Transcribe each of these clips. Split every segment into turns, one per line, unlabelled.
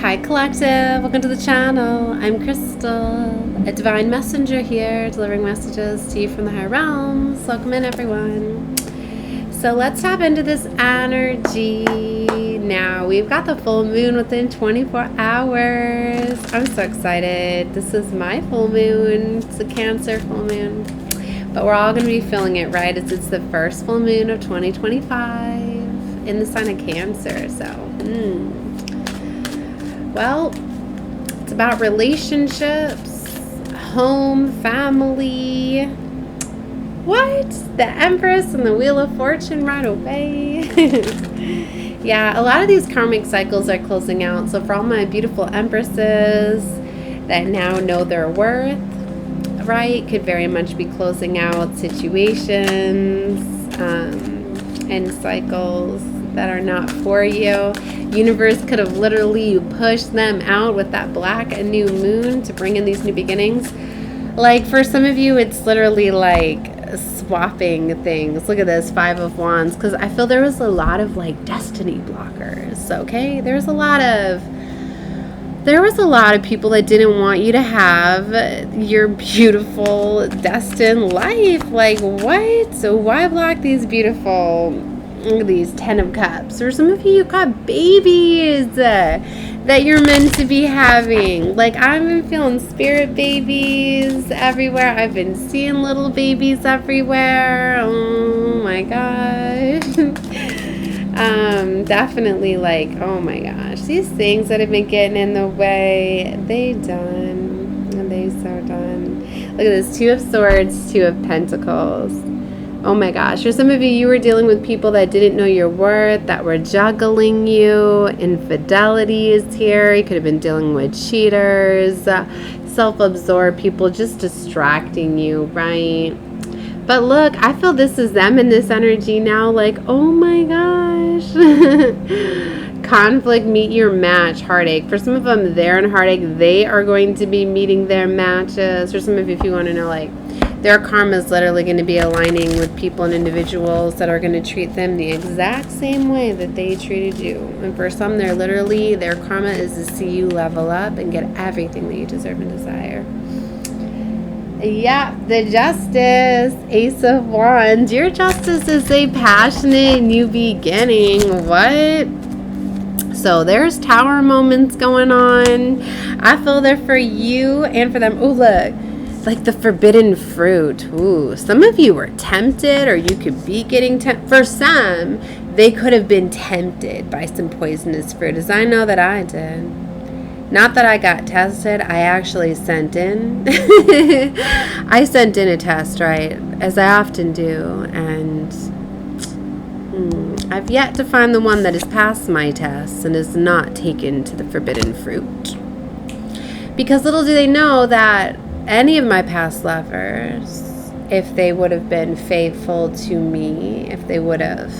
Hi Collective, welcome to the channel. I'm Crystal, a divine messenger here, delivering messages to you from the higher realms. Welcome in everyone. So let's tap into this energy now. We've got the full moon within 24 hours. I'm so excited. This is my full moon. It's a Cancer full moon. But we're all going to be feeling it, right? It's the first full moon of 2025 in the sign of Cancer. So, well, it's about relationships, home, family. What? The Empress and the Wheel of Fortune right away. Yeah, a lot of these karmic cycles are closing out. So for all my beautiful Empresses that now know their worth, right, could very much be closing out situations and cycles that are not for you. Universe could have literally pushed them out with that black and new moon to bring in these new beginnings. Like for some of you, it's literally like swapping things. Look at this, 5 of Wands, because I feel there was a lot of like destiny blockers. Okay, there was a lot of people that didn't want you to have your beautiful destined life. Like what? So why block these beautiful, these 10 of Cups? Or some of you got babies that you're meant to be having. Like I've been feeling spirit babies everywhere. I've been seeing little babies everywhere. Oh my gosh. Definitely like, oh my gosh, these things that have been getting in the way, they done. They so done. Look at this, 2 of Swords, 2 of Pentacles. Oh my gosh, for some of you, you were dealing with people that didn't know your worth, that were juggling you. Infidelity is here. You could have been dealing with cheaters, self-absorbed people just distracting you, right? But look, I feel this is them in this energy now. Like, oh my gosh. Conflict, meet your match, heartache. For some of them, they're in heartache. They are going to be meeting their matches. For some of you, if you want to know, like, their karma is literally going to be aligning with people and individuals that are going to treat them the exact same way that they treated you. And for some, they're literally, their karma is to see you level up and get everything that you deserve and desire. Yeah, the Justice, Ace of Wands. Your Justice is a passionate new beginning. What? So there's tower moments going on. I feel they're for you and for them. Oh, look. Like the forbidden fruit. Ooh, some of you were tempted, or you could be getting tempted. For some, they could have been tempted by some poisonous fruit, as I know that I did. Not that I got tested, I actually sent in. I sent in a test, right, as I often do, and I've yet to find the one that has passed my tests and is not taken to the forbidden fruit. Because little do they know that any of my past lovers, if they would have been faithful to me, if they would have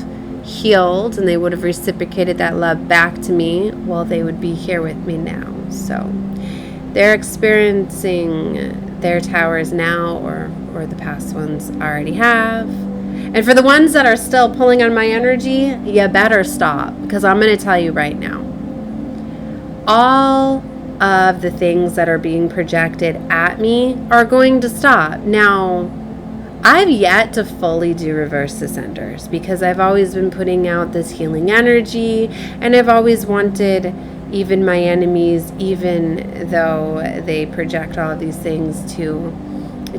healed and they would have reciprocated that love back to me, well, they would be here with me now. So they're experiencing their towers now, or the past ones already have. And for the ones that are still pulling on my energy, you better stop, because I'm going to tell you right now, all of the things that are being projected at me are going to stop. Now, I've yet to fully do reverse ascenders because I've always been putting out this healing energy, and I've always wanted even my enemies, even though they project all of these things, to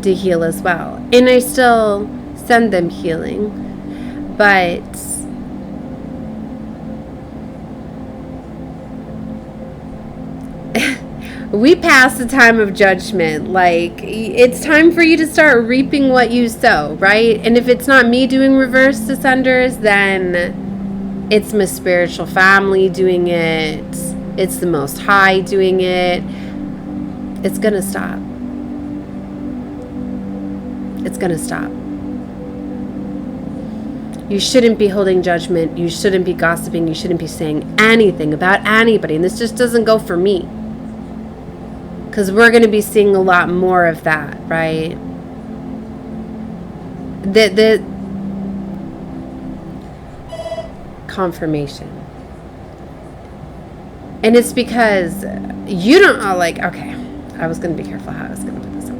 heal as well. And I still send them healing, but we pass the time of judgment. Like, it's time for you to start reaping what you sow, right? And if it's not me doing reverse ascenders, then it's my spiritual family doing it. It's the Most High doing it. It's gonna stop. It's gonna stop. You shouldn't be holding judgment. You shouldn't be gossiping. You shouldn't be saying anything about anybody. And this just doesn't go for me, because we're going to be seeing a lot more of that, right? The confirmation. And it's because you don't know, like, okay, I was going to be careful how I was going to put this up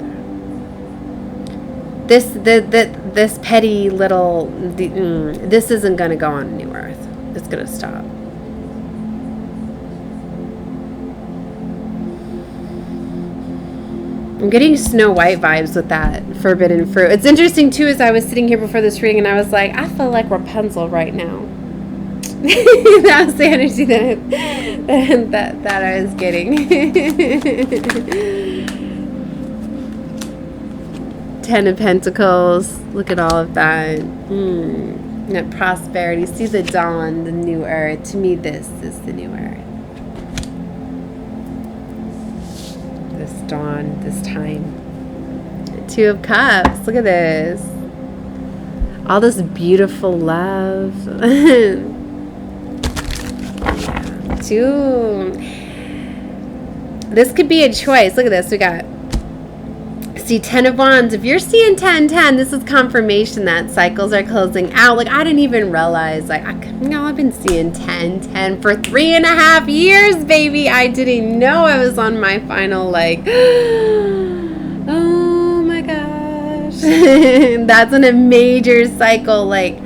there. This petty little, this isn't going to go on New Earth. It's going to stop. I'm getting Snow White vibes with that forbidden fruit. It's interesting, too, as I was sitting here before this reading, and I was like, I feel like Rapunzel right now. That was the energy that I was getting. 10 of Pentacles. Look at all of that. That prosperity. See the dawn, the new earth. To me, this is the new earth. This dawn, this time. 2 of Cups. Look at this. All this beautiful love. 2. This could be a choice. Look at this. We got, see, 10 of Wands. If you're seeing 10-10, this is confirmation that cycles are closing out. Like, I didn't even realize. Like, I've been seeing 10-10 for 3.5 years, baby. I didn't know I was on my final, like, oh my gosh. That's in a major cycle. Like,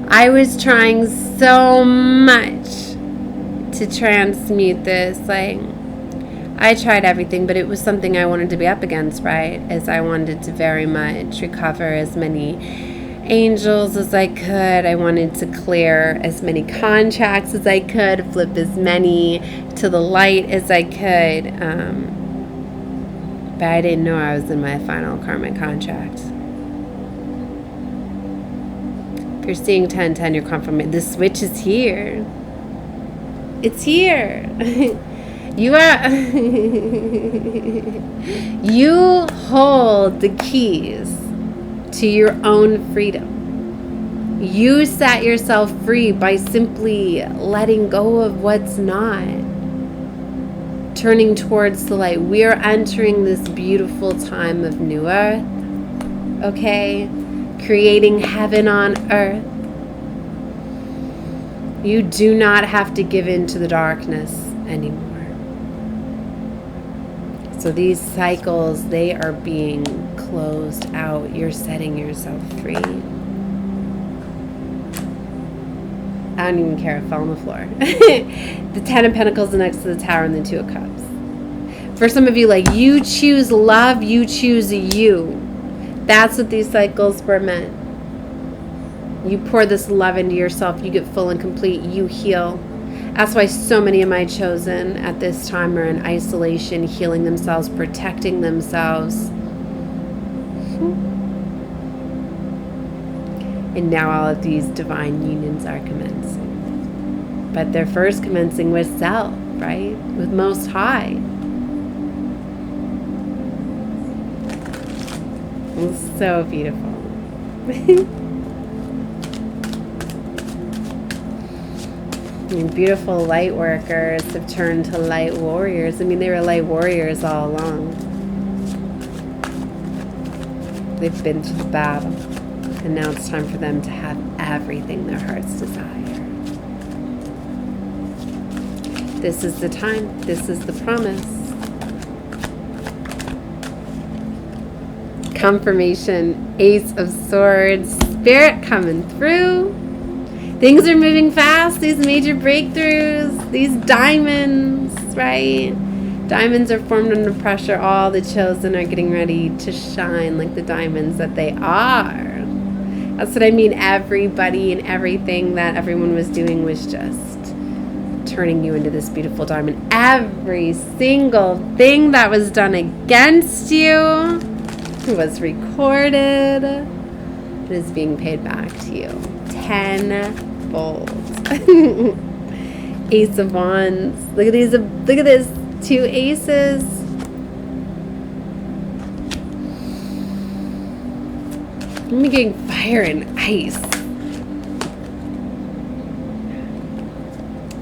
I was trying so much to transmute this. Like, I tried everything, but it was something I wanted to be up against, right? As I wanted to very much recover as many angels as I could. I wanted to clear as many contracts as I could, flip as many to the light as I could. But I didn't know I was in my final karmic contract. If you're seeing 10-10, you're confirming the switch is here. It's here. You are you hold the keys to your own freedom. You set yourself free by simply letting go of what's not. Turning towards the light. We are entering this beautiful time of new earth. Okay? Creating heaven on earth. You do not have to give in to the darkness anymore. So these cycles, they are being closed out. You're setting yourself free. I don't even care if it fell on the floor. The 10 of Pentacles next to the Tower and the 2 of Cups. For some of you, like, you choose love, you choose you. That's what these cycles were meant. You pour this love into yourself, you get full and complete, you heal. That's why so many of my chosen at this time are in isolation, healing themselves, protecting themselves. And now all of these divine unions are commencing. But they're first commencing with self, right? With Most High. It's so beautiful. Beautiful light workers have turned to light warriors. I mean, they were light warriors all along. They've been to the battle. And now it's time for them to have everything their hearts desire. This is the time. This is the promise. Confirmation. Ace of Swords. Spirit coming through. Things are moving fast. These major breakthroughs. These diamonds, right? Diamonds are formed under pressure. All the chosen are getting ready to shine like the diamonds that they are. That's what I mean. Everybody and everything that everyone was doing was just turning you into this beautiful diamond. Every single thing that was done against you was recorded. It is being paid back to you. 10-fold. Ace of Wands. Look at these. Look at this. 2 aces. I'm getting fire and ice.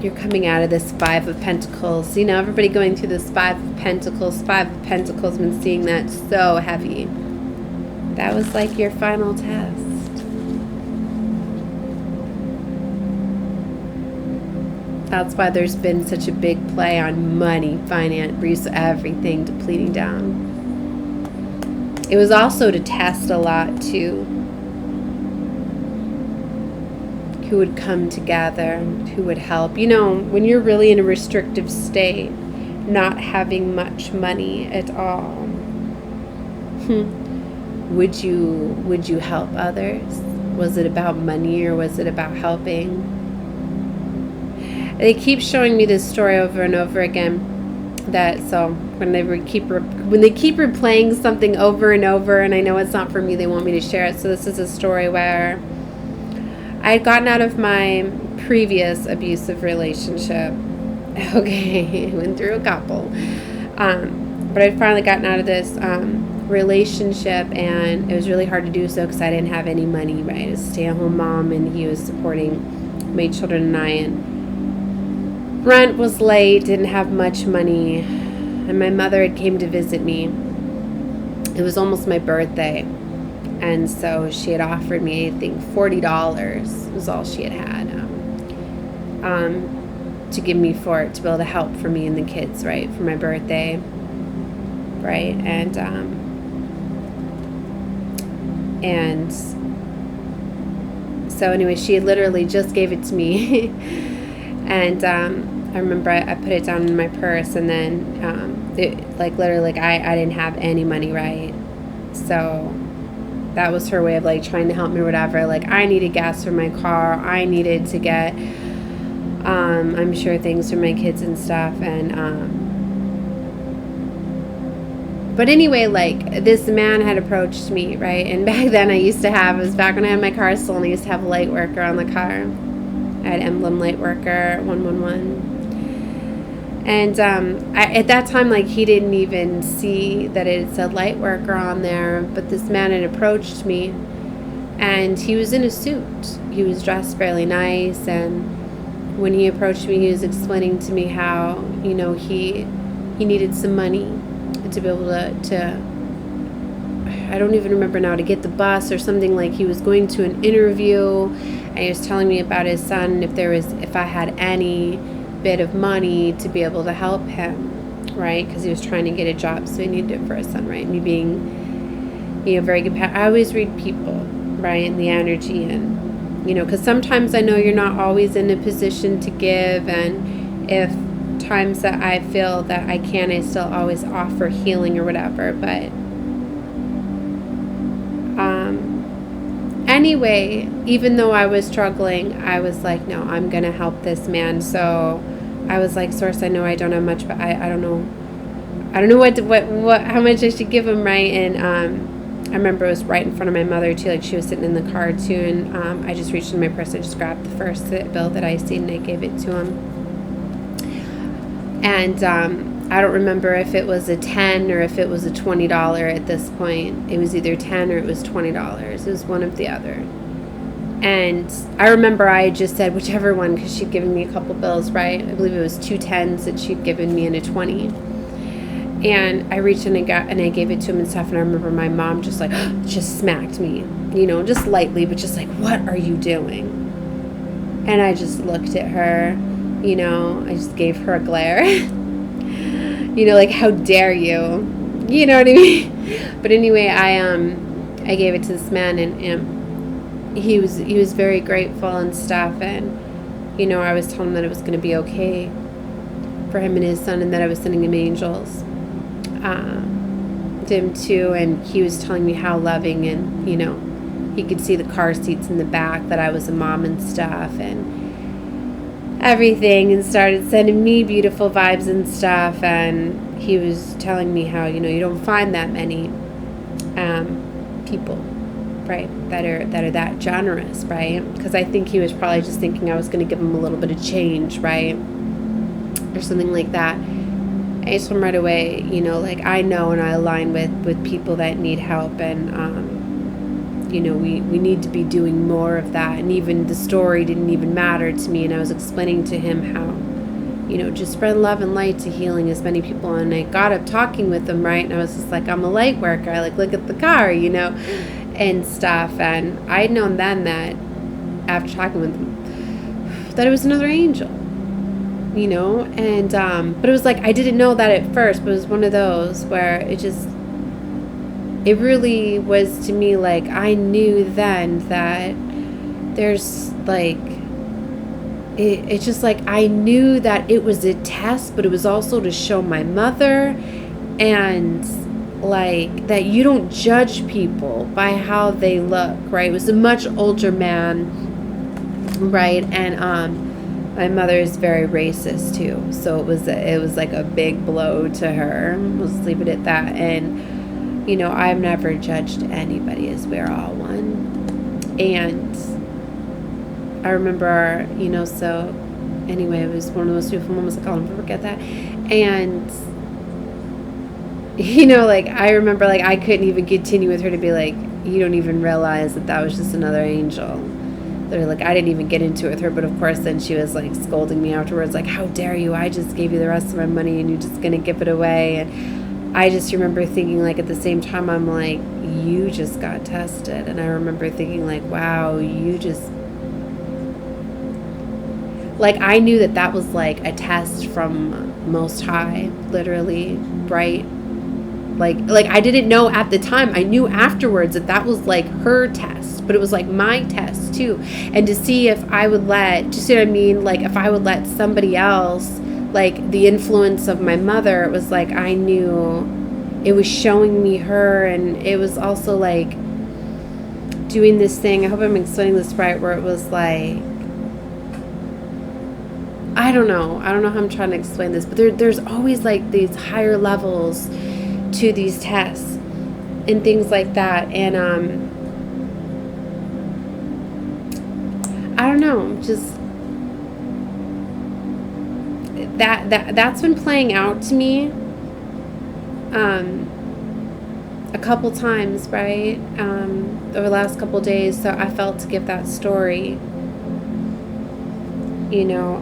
You're coming out of this 5 of Pentacles. You know, everybody going through this 5 of Pentacles. 5 of Pentacles, been seeing that so heavy. That was like your final test. That's why there's been such a big play on money, finance, everything depleting down. It was also to test a lot too. Who would come together, who would help. You know, when you're really in a restrictive state, not having much money at all, would you help others? Was it about money or was it about helping? They keep showing me this story over and over again. That so when they keep replaying something over and over, and I know it's not for me, they want me to share it. So this is a story where I had gotten out of my previous abusive relationship. Okay, I went through a couple, but I'd finally gotten out of this relationship, and it was really hard to do so because I didn't have any money. Right, I was a stay-at-home mom, and he was supporting my children and I, and rent was late, didn't have much money, and my mother had came to visit me. It was almost my birthday, and so she had offered me, I think, $40 was all she had to give me for it, to be able to help for me and the kids, right, for my birthday, right, and so anyway, she had literally just gave it to me, and I remember I put it down in my purse, and then literally I didn't have any money, right? So that was her way of like trying to help me or whatever. Like I needed gas for my car, I needed to get I'm sure things for my kids and stuff, and but anyway, like this man had approached me, right? And back then it was back when I had my car still, and I used to have a Lightworker on the car. I had emblem Lightworker 111. And at that time, like, he didn't even see that it said Lightworker on there. But this man had approached me, and he was in a suit. He was dressed fairly nice, and when he approached me, he was explaining to me how, you know, he needed some money to be able to I don't even remember now, to get the bus or something. Like he was going to an interview, and he was telling me about his son, if I had any bit of money to be able to help him, right? Because he was trying to get a job, so he needed it for his son, right? Me being, you know, very compassionate. I always read people, right, and the energy, and, you know, because sometimes I know you're not always in a position to give, and if times that I feel that I can, I still always offer healing or whatever, but anyway, even though I was struggling, I was like, no, I'm gonna help this man. So I was like, Source, I know I don't have much, but I don't know what how much I should give him, right? And I remember it was right in front of my mother too, like she was sitting in the car too, and I just reached in my purse, I just grabbed the first bill that I seen, and I gave it to him. And I don't remember if it was a $10 or if it was a $20 at this point. It was either $10 or it was $20. It was one of the other. And I remember I just said whichever one, because she'd given me a couple bills, right? I believe it was 2 10s that she'd given me and a 20. And I reached in and I gave it to him and stuff. And I remember my mom just like, just smacked me, you know, just lightly, but just like, what are you doing? And I just looked at her, you know, I just gave her a glare. You know, like, how dare you? You know what I mean? But anyway, I gave it to this man, and he was very grateful and stuff. And, you know, I was telling him that it was going to be okay for him and his son, and that I was sending him angels to him too. And he was telling me how loving, and, you know, he could see the car seats in the back, that I was a mom and stuff, and everything, and started sending me beautiful vibes and stuff. And he was telling me how, you know, you don't find that many people, right, that are that generous, right? Because I think he was probably just thinking I was going to give him a little bit of change, right, or something like that. I told him right away, you know, like, I know and I align with people that need help, and you know, we need to be doing more of that. And even the story didn't even matter to me. And I was explaining to him how, you know, just spread love and light to healing as many people. And I got up talking with him, right? And I was just like, I'm a light worker. I like, look at the car, you know, and stuff. And I'd known then that after talking with him, that it was another angel. you know, and but it was like I didn't know that at first, but it was one of those where it really was to me like I knew then that there's like it's just like I knew that it was a test, but it was also to show my mother, and like that you don't judge people by how they look, right? It was a much older man, right? And my mother is very racist too, so it was like a big blow to her. Let's leave it at that. And you know, I've never judged anybody, as we're all one. And I remember, you know, so anyway, it was one of those beautiful moments. I'll never forget that. And you know, like I remember, like I couldn't even continue with her to be like, you don't even realize that was just another angel. Like I didn't even get into it with her, but of course then she was like scolding me afterwards, like, how dare you, I just gave you the rest of my money and you're just gonna give it away. And I just remember thinking, like, at the same time, I'm like, you just got tested. And I remember thinking, like, wow, you just, like, I knew that was like a test from Most High, literally, right? Like I didn't know at the time. I knew afterwards that was like her test, but it was like my test too. And to see if I would let, do you see what I mean? Like if I would let somebody else, like the influence of my mother, it was like I knew it was showing me her. And it was also like doing this thing, I hope I'm explaining this right, where it was like, I don't know how I'm trying to explain this, but there's always like these higher levels to these tests and things like that. And I don't know, just that's been playing out to me a couple times, right, over the last couple days. So I felt to give that story, you know.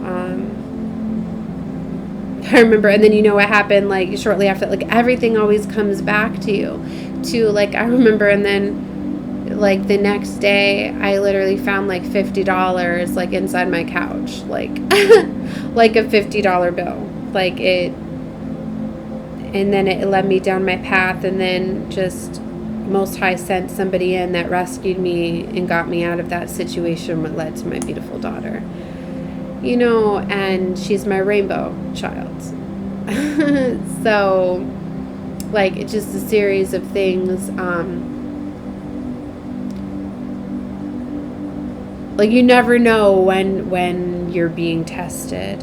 I remember, and then you know what happened, like shortly after, like everything always comes back to you, to like I remember. And then like the next day I literally found like $50 like inside my couch, like like a $50 bill, like it, and then it led me down my path. And then just Most High sent somebody in that rescued me and got me out of that situation, what led to my beautiful daughter. You know, and she's my rainbow child. So, like, it's just a series of things. Like, you never know when you're being tested,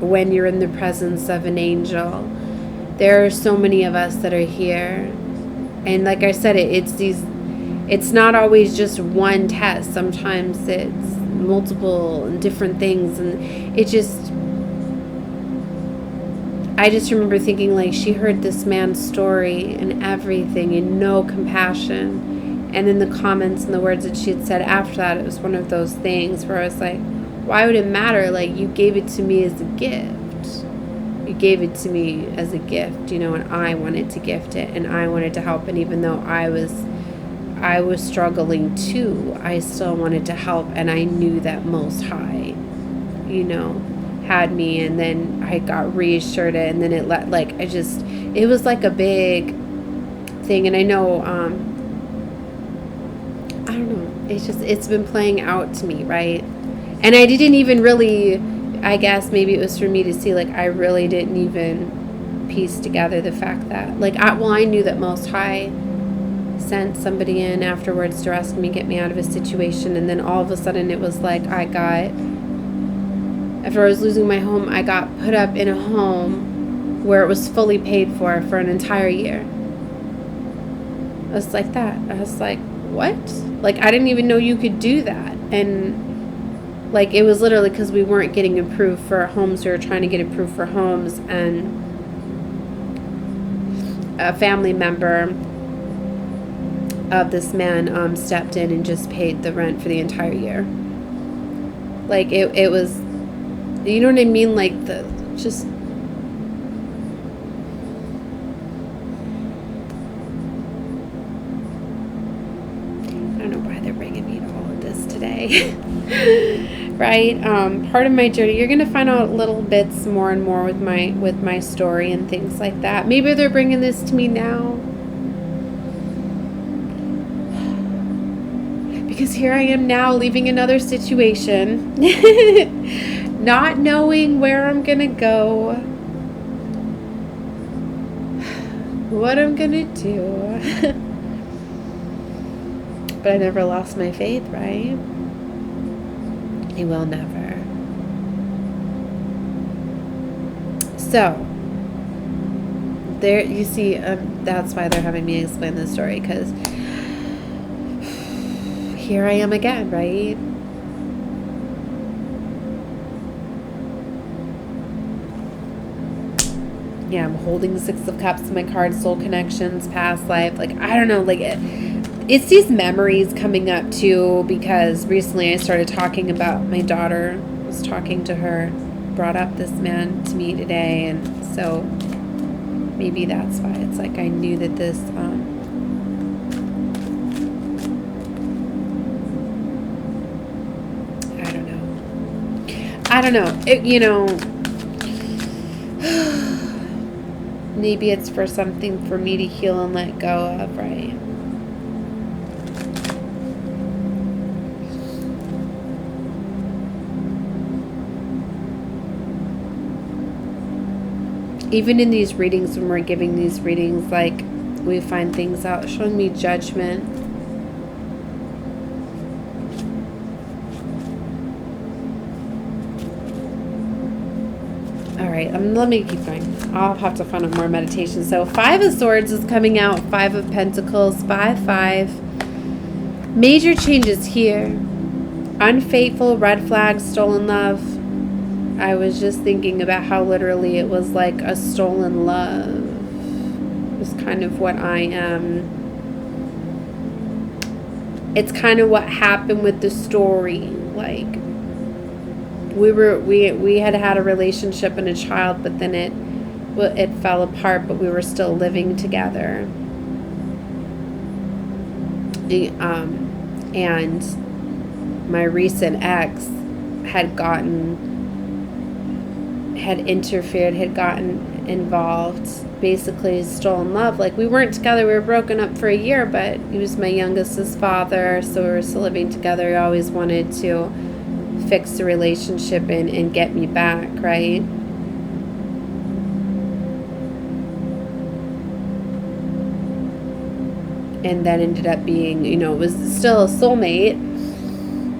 when you're in the presence of an angel. There are so many of us that are here. And like I said, it's not always just one test. Sometimes it's multiple different things. And I just remember thinking, like, she heard this man's story and everything and no compassion. And then the comments and the words that she had said after that, it was one of those things where I was like, why would it matter? Like, you gave it to me as a gift. You gave it to me as a gift, you know, and I wanted to gift it and I wanted to help. And even though I was struggling too, I still wanted to help. And I knew that Most High, you know, had me. And then I got reassured it, and then it was like a big thing. And I know, I don't know, it's been playing out to me, right? And I didn't even really, I guess maybe it was for me to see, like, I really didn't even piece together the fact that, like, I knew that Most High sent somebody in afterwards to rescue me, get me out of a situation. And then all of a sudden it was like after I was losing my home, I got put up in a home where it was fully paid for an entire year. I was like that. I was like, what? Like, I didn't even know you could do that. And like, it was literally because we weren't getting approved for homes. We were trying to get approved for homes, and a family member of this man stepped in and just paid the rent for the entire year. Like, it was, you know what I mean? Like, just, I don't know why they're bringing me to all of this today. right? Part of my journey. You're going to find out little bits more and more with my story and things like that. Maybe they're bringing this to me now, because here I am now, leaving another situation, not knowing where I'm going to go, what I'm going to do. But I never lost my faith, right? You will never. So, there, you see, that's why they're having me explain this story, because here I am again, right? Yeah, I'm holding the Six of Cups in my card, soul connections, past life. Like, I don't know, like, it's these memories coming up too, because recently I started talking about my daughter. I was talking to her, brought up this man to me today, and so maybe that's why it's like I knew that this I don't know. It, you know, maybe it's for something for me to heal and let go of, right? Even in these readings, when we're giving these readings, like, we find things out showing me judgment. All right, let me keep going. I'll have to find out more meditation. So 5 of Swords is coming out, 5 of Pentacles, 5. Major changes here. Unfaithful, red flag, stolen love. I was just thinking about how literally it was like a stolen love. It's kind of what I am. It's kind of what happened with the story. Like, we had had a relationship and a child, but then it fell apart, but we were still living together. And my recent ex had interfered, had gotten involved, basically stolen love. Like, we weren't together, we were broken up for a year, but he was my youngest's father, so we were still living together. He always wanted to fix the relationship and get me back, right? And that ended up being, you know, it was still a soulmate.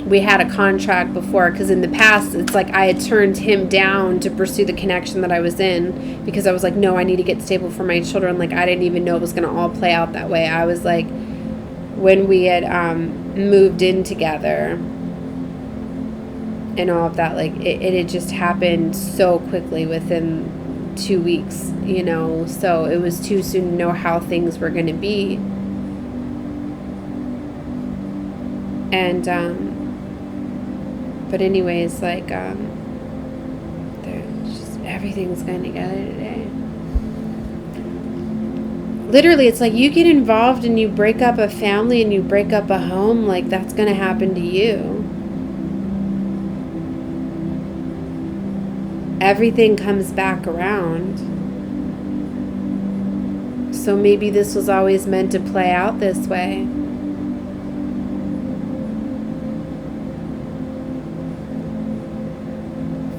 We had a contract before, because in the past, it's like I had turned him down to pursue the connection that I was in, because I was like, no, I need to get stable for my children. Like, I didn't even know it was going to all play out that way. I was like, when we had moved in together and all of that, like, it had just happened so quickly within 2 weeks, you know, so it was too soon to know how things were going to be. And, but anyways, like, just everything's going together today. Literally, it's like you get involved and you break up a family and you break up a home, like, that's going to happen to you. Everything comes back around. So maybe this was always meant to play out this way.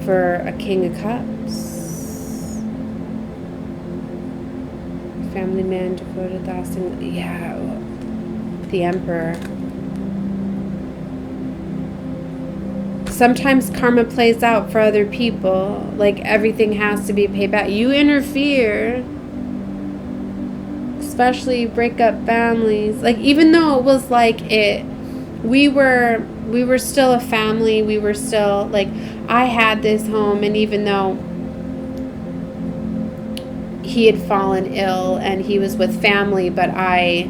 For a King of Cups. Family man, devoted, lasting. Yeah, the Emperor. Sometimes karma plays out for other people. Like, everything has to be paid back. You interfere. Especially break up families. Like, even though it was like we were still a family. We were still, like, I had this home, and even though he had fallen ill and he was with family, but I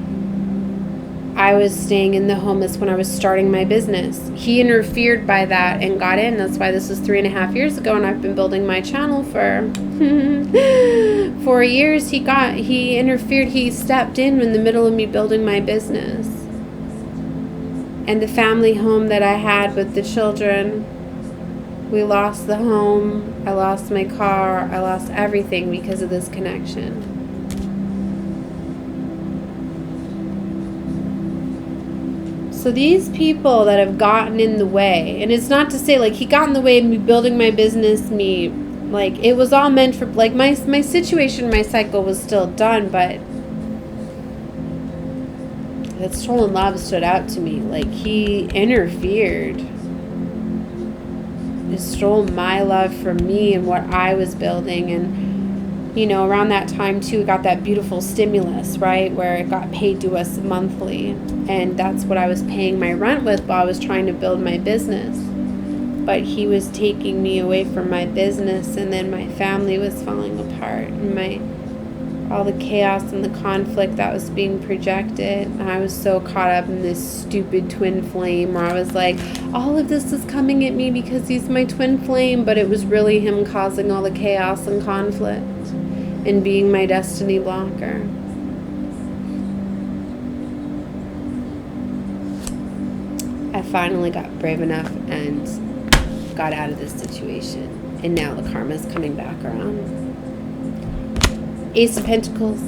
was staying in the home. That's when I was starting my business. He interfered by that and got in. That's why this was 3.5 years ago, and I've been building my channel for 4 years. He interfered. He stepped in the middle of me building my business. And the family home that I had with the children, We lost the home. I lost my car. I lost everything because of this connection. So these people that have gotten in the way, and it's not to say like he got in the way of me building my business, me, like it was all meant for, like my situation, my cycle was still done, but that stolen love stood out to me. Like he interfered. It stole my love from me and what I was building. And, you know, around that time too, we got that beautiful stimulus, right? Where it got paid to us monthly. And that's what I was paying my rent with while I was trying to build my business. But he was taking me away from my business, and then my family was falling apart, and all the chaos and the conflict that was being projected. And I was so caught up in this stupid twin flame where I was like, all of this is coming at me because he's my twin flame, but it was really him causing all the chaos and conflict and being my destiny blocker. I finally got brave enough and got out of this situation, and now the karma's coming back around. Ace of Pentacles.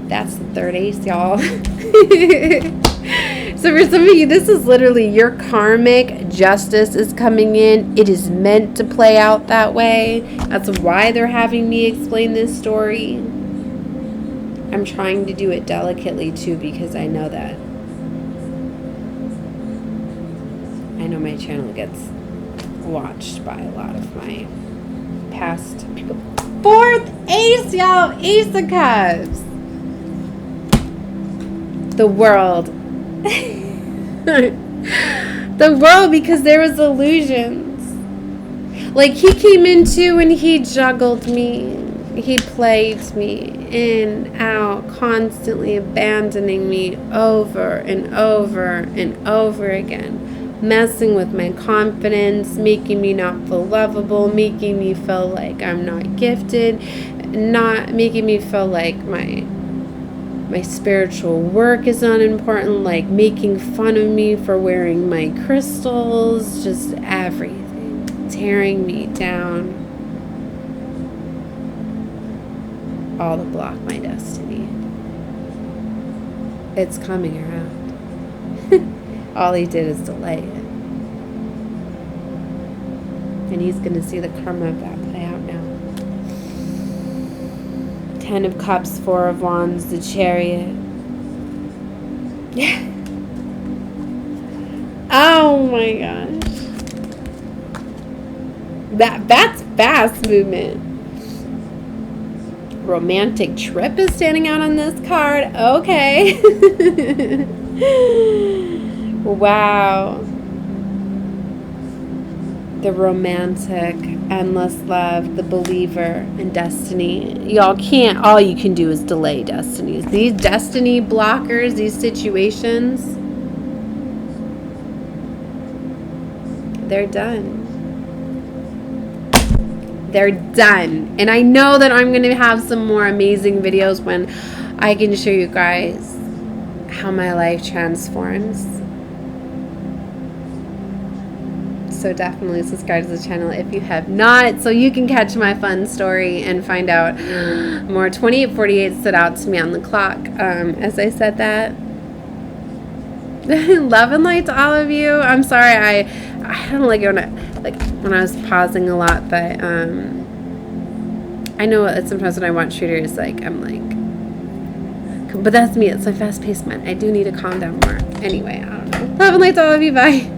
That's the third ace, y'all. So for some of you, this is literally your karmic justice is coming in. It is meant to play out that way. That's why they're having me explain this story. I'm trying to do it delicately too, because I know that. I know my channel gets watched by a lot of my past people. Fourth ace, y'all. Ace of Cups. The world. The world, because there was illusions. Like he came into and he juggled me. He played me in, out, constantly abandoning me over and over and over again. Messing with my confidence, making me not feel lovable, making me feel like I'm not gifted, not making me feel like my spiritual work is not important, like making fun of me for wearing my crystals, just everything, tearing me down, all to block my destiny. It's coming around. All he did is delay it. And he's going to see the karma of that play out now. 10 of Cups, 4 of Wands, the Chariot. Yeah. Oh my gosh. That's fast movement. Romantic trip is standing out on this card. Okay. Wow. The romantic, endless love, the believer, and destiny. Y'all can't, all you can do is delay destinies. These destiny blockers, these situations, they're done. They're done. And I know that I'm going to have some more amazing videos when I can show you guys how my life transforms. So definitely subscribe to the channel if you have not, so you can catch my fun story and find out more. 2848 stood out to me on the clock as I said that. Love and light to all of you. I'm sorry, I don't like it when I was pausing a lot, but I know that sometimes when I watch shooters, like I'm like, but that's me. It's my fast-paced mind. I do need to calm down more. Anyway, I don't know. Love and light to all of you. Bye.